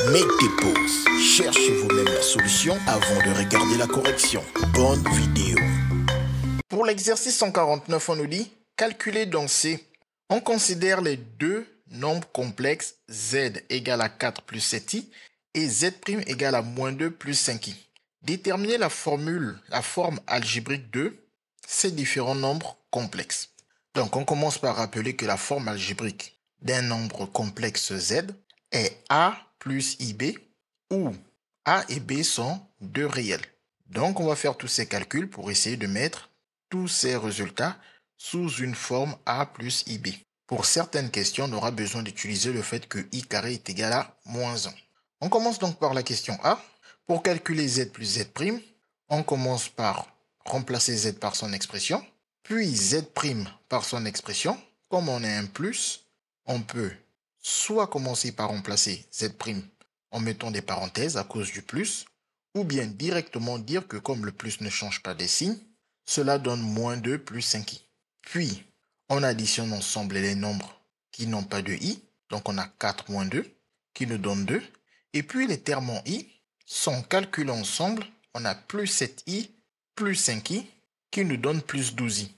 Mettez pause, cherchez vous-même la solution avant de regarder la correction. Bonne vidéo. Pour l'exercice 149, on nous dit calculer dans C. On considère les deux nombres complexes z égale à 4 plus 7i et z' égale à moins 2 plus 5i. Déterminer la forme algébrique de ces différents nombres complexes. Donc, on commence par rappeler que la forme algébrique d'un nombre complexe z est a plus ib, où a et b sont deux réels. Donc, on va faire tous ces calculs pour essayer de mettre tous ces résultats sous une forme a plus ib. Pour certaines questions, on aura besoin d'utiliser le fait que i carré est égal à moins 1. On commence donc par la question A. Pour calculer z plus z', on commence par remplacer z par son expression, puis z' par son expression. Comme on est un plus, on peut soit commencer par remplacer z' en mettant des parenthèses à cause du plus, ou bien directement dire que comme le plus ne change pas des signes, cela donne moins 2 plus 5i. Puis, on additionne ensemble les nombres qui n'ont pas de i, donc on a 4 moins 2, qui nous donne 2. Et puis les termes en i sont calculés ensemble, on a plus 7i plus 5i, qui nous donne plus 12i.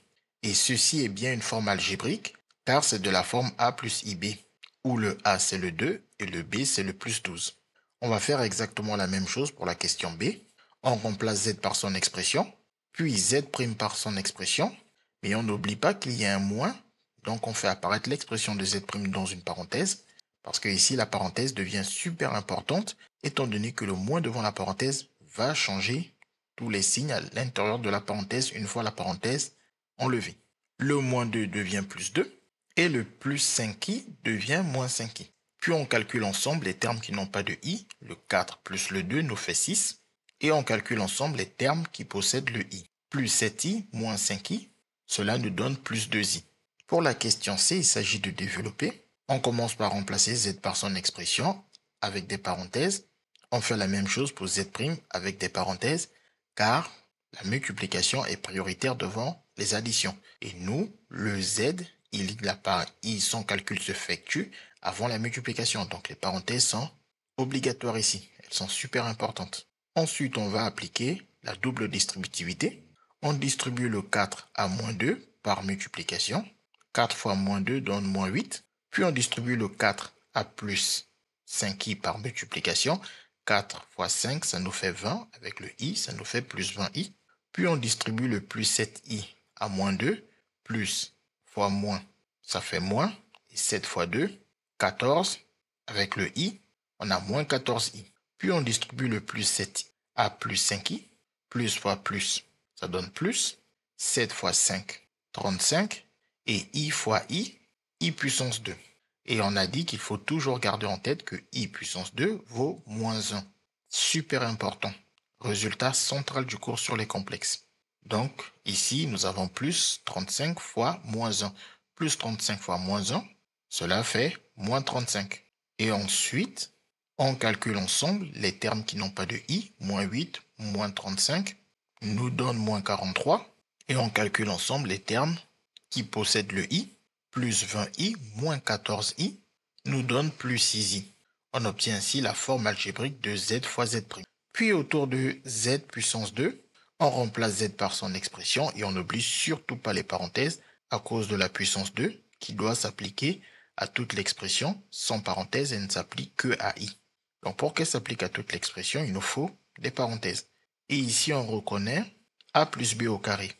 Et ceci est bien une forme algébrique, car c'est de la forme a plus ib, où le a c'est le 2 et le b c'est le plus 12. On va faire exactement la même chose pour la question B. On remplace z par son expression, puis z' par son expression, mais on n'oublie pas qu'il y a un moins, donc on fait apparaître l'expression de z' dans une parenthèse, parce que ici la parenthèse devient super importante, étant donné que le moins devant la parenthèse va changer tous les signes à l'intérieur de la parenthèse une fois la parenthèse enlevée. Le moins 2 devient plus 2, et le plus 5i devient moins 5i. Puis on calcule ensemble les termes qui n'ont pas de i, le 4 plus le 2 nous fait 6, et on calcule ensemble les termes qui possèdent le i. Plus 7i moins 5i, cela nous donne plus 2i. Pour la question C, il s'agit de développer. On commence par remplacer z par son expression avec des parenthèses. On fait la même chose pour z' avec des parenthèses, car la multiplication est prioritaire devant les additions. Et nous, le z, son calcul s'effectue avant la multiplication. Donc les parenthèses sont obligatoires ici. Elles sont super importantes. Ensuite, on va appliquer la double distributivité. On distribue le 4 à moins 2 par multiplication. 4 fois moins 2 donne moins 8. Puis on distribue le 4 à plus 5i par multiplication. 4 fois 5, ça nous fait 20. Avec le i, ça nous fait plus 20i. Puis on distribue le plus 7i à moins 2. Plus fois moins, ça fait moins. Et 7 fois 2, 14. Avec le i, on a moins 14i. Puis on distribue le plus 7 à plus 5i. Plus fois plus, ça donne plus. 7 fois 5, 35. Et i fois i puissance 2. Et on a dit qu'il faut toujours garder en tête que i puissance 2 vaut moins 1. Super important. Résultat central du cours sur les complexes. Donc, ici, nous avons plus 35 fois moins 1. Plus 35 fois moins 1, cela fait moins 35. Et ensuite, on calcule ensemble les termes qui n'ont pas de i. Moins 8, moins 35, nous donne moins 43. Et on calcule ensemble les termes qui possèdent le i. Plus 20i, moins 14i, nous donne plus 6i. On obtient ainsi la forme algébrique de z fois z'. Puis autour de z puissance 2, on remplace z par son expression et on n'oublie surtout pas les parenthèses à cause de la puissance 2 qui doit s'appliquer à toute l'expression sans parenthèse et ne s'applique que à i. Donc pour qu'elle s'applique à toute l'expression, il nous faut des parenthèses. Et ici on reconnaît a plus b au carré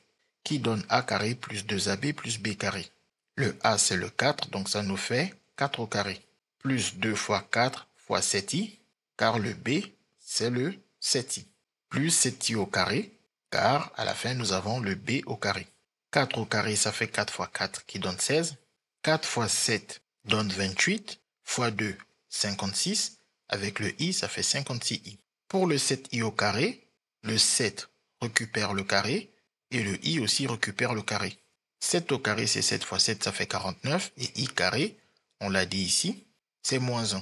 qui donne a carré plus 2ab plus b carré. Le a c'est le 4, donc ça nous fait 4 au carré. Plus 2 fois 4 fois 7i, car le b c'est le 7i. Plus 7i au carré, car à la fin nous avons le b au carré. 4 au carré ça fait 4 fois 4 qui donne 16. 4 fois 7 donne 28, fois 2 56, avec le i ça fait 56i. Pour le 7i au carré, le 7 récupère le carré et le i aussi récupère le carré. 7 au carré, c'est 7 fois 7, ça fait 49. Et i carré, on l'a dit ici, c'est moins 1.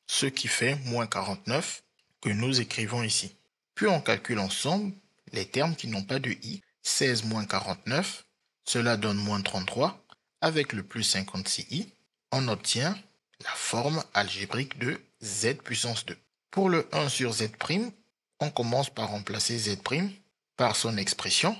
Ce qui fait moins 49 que nous écrivons ici. Puis on calcule ensemble les termes qui n'ont pas de i. 16 moins 49, cela donne moins 33. Avec le plus 56i, on obtient la forme algébrique de z puissance 2. Pour le 1 sur z', on commence par remplacer z' par son expression.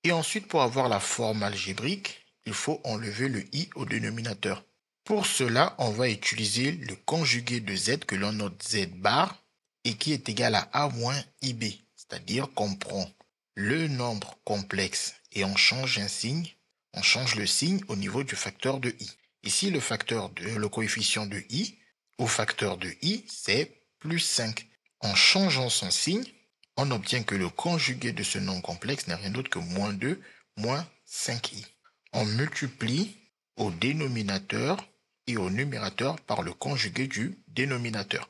Et ensuite, pour avoir la forme algébrique, il faut enlever le i au dénominateur. Pour cela, on va utiliser le conjugué de z que l'on note z bar et qui est égal à a moins ib. C'est-à-dire qu'on prend le nombre complexe et on change un signe. On change le signe au niveau du facteur de i. Ici, le coefficient de i au facteur de i, c'est plus 5. En changeant son signe, on obtient que le conjugué de ce nombre complexe n'est rien d'autre que moins 2 moins 5i. On multiplie au dénominateur et au numérateur par le conjugué du dénominateur.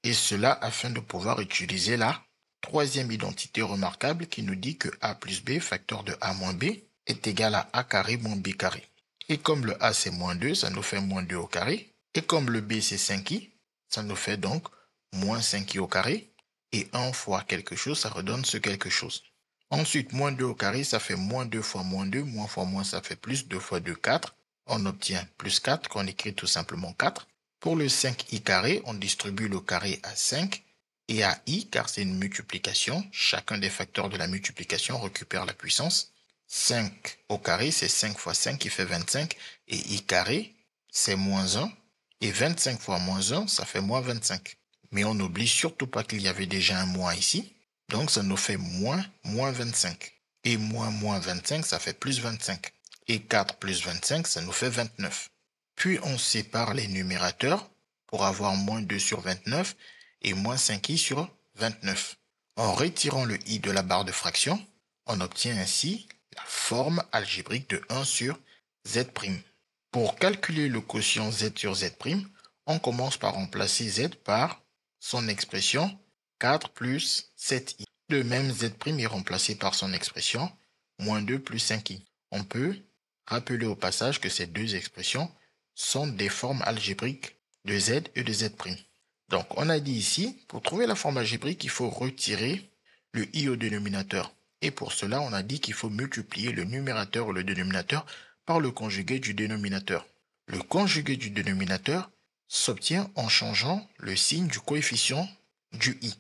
Et cela afin de pouvoir utiliser la troisième identité remarquable qui nous dit que a plus b, facteur de a moins b, est égal à a carré moins b carré. Et comme le a c'est moins 2, ça nous fait moins 2 au carré. Et comme le b c'est 5i, ça nous fait donc moins 5i au carré. Et 1 fois quelque chose, ça redonne ce quelque chose. Ensuite, moins 2 au carré, ça fait moins 2 fois moins 2. Moins fois moins, ça fait plus. 2 fois 2, 4. On obtient plus 4, qu'on écrit tout simplement 4. Pour le 5i carré, on distribue le carré à 5 et à i, car c'est une multiplication. Chacun des facteurs de la multiplication récupère la puissance. 5 au carré, c'est 5 fois 5 qui fait 25. Et i carré, c'est moins 1. Et 25 fois moins 1, ça fait moins 25. Mais on n'oublie surtout pas qu'il y avait déjà un moins ici. Donc ça nous fait moins 25. Et moins 25, ça fait plus 25. Et 4 plus 25, ça nous fait 29. Puis on sépare les numérateurs pour avoir moins 2 sur 29 et moins 5i sur 29. En retirant le i de la barre de fraction, on obtient ainsi la forme algébrique de 1 sur z'. Pour calculer le quotient z sur z', on commence par remplacer z par son expression 4 plus 7i. De même, z' est remplacé par son expression moins 2 plus 5i. On peut rappeler au passage que ces deux expressions sont des formes algébriques de z et de z'. Donc, on a dit ici, pour trouver la forme algébrique, il faut retirer le i au dénominateur. Et pour cela, on a dit qu'il faut multiplier le numérateur ou le dénominateur par le conjugué du dénominateur. Le conjugué du dénominateur s'obtient en changeant le signe du coefficient du i.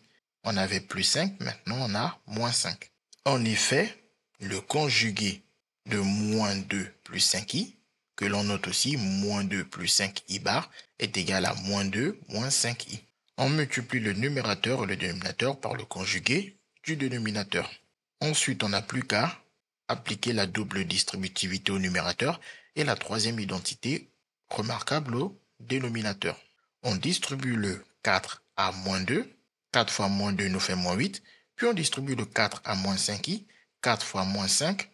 On avait plus 5, maintenant on a moins 5. En effet, le conjugué de moins 2 plus 5i, que l'on note aussi moins 2 plus 5i bar, est égal à moins 2 moins 5i. On multiplie le numérateur et le dénominateur par le conjugué du dénominateur. Ensuite, on n'a plus qu'à appliquer la double distributivité au numérateur et la troisième identité remarquable au dénominateur. On distribue le 4 à moins 2. 4 fois moins 2 nous fait moins 8. Puis on distribue le 4 à moins 5i. 4 fois moins 5,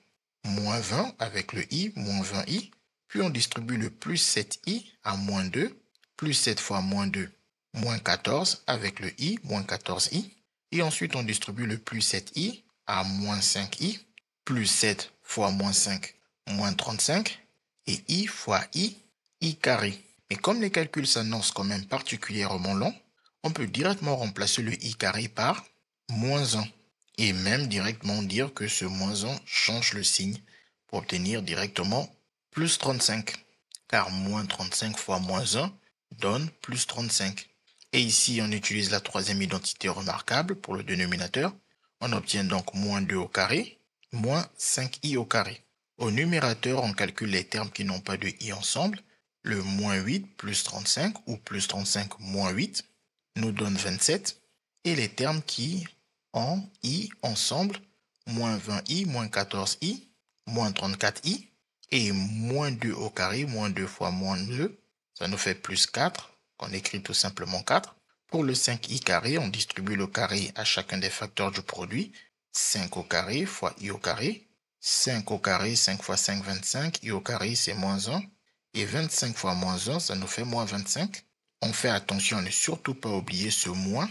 moins 20 avec le i, moins 20i. Puis on distribue le plus 7i à moins 2. Plus 7 fois moins 2, moins 14 avec le i, moins 14i. Et ensuite on distribue le plus 7i à moins 5i. Plus 7 fois moins 5, moins 35. Et i fois i carré. Mais comme les calculs s'annoncent quand même particulièrement longs, on peut directement remplacer le i carré par moins 1. Et même directement dire que ce moins 1 change le signe pour obtenir directement plus 35. Car moins 35 fois moins 1 donne plus 35. Et ici, on utilise la troisième identité remarquable pour le dénominateur. On obtient donc moins 2 au carré, moins 5i au carré. Au numérateur, on calcule les termes qui n'ont pas de i ensemble. Le moins 8 plus 35 ou plus 35 moins 8 nous donne 27. Et les termes qui ont i ensemble, moins 20i, moins 14i, moins 34i, et moins 2 au carré, moins 2 fois moins 2, ça nous fait plus 4, qu'on écrit tout simplement 4. Pour le 5i carré, on distribue le carré à chacun des facteurs du produit. 5 au carré fois i au carré. 5 au carré, 5 fois 5, 25. I au carré, c'est moins 1. Et 25 fois moins 1, ça nous fait moins 25. On fait attention à ne surtout pas oublier ce moins,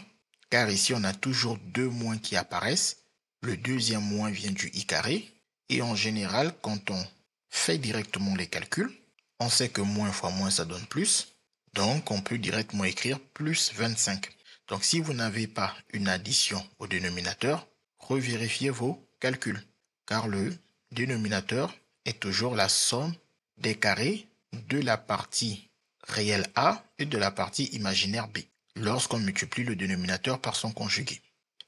car ici on a toujours deux moins qui apparaissent. Le deuxième moins vient du i carré. Et en général, quand on fait directement les calculs, on sait que moins fois moins, ça donne plus. Donc on peut directement écrire plus 25. Donc si vous n'avez pas une addition au dénominateur, revérifiez vos calculs, car le dénominateur est toujours la somme des carrés de la partie réelle A et de la partie imaginaire B. lorsqu'on multiplie le dénominateur par son conjugué.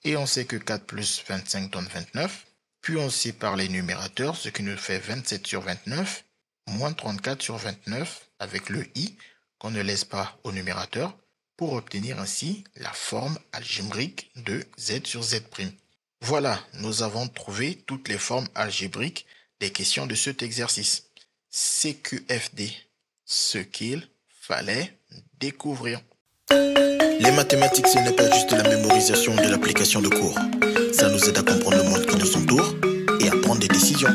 Et on sait que 4 plus 25 donne 29. Puis on sépare les numérateurs, ce qui nous fait 27 sur 29, moins 34 sur 29, avec le i qu'on ne laisse pas au numérateur, pour obtenir ainsi la forme algébrique de z sur z'. Voilà, nous avons trouvé toutes les formes algébriques des questions de cet exercice. CQFD, ce qu'il fallait découvrir. Les mathématiques, ce n'est pas juste la mémorisation de l'application de cours. Ça nous aide à comprendre le monde qui nous entoure et à prendre des décisions.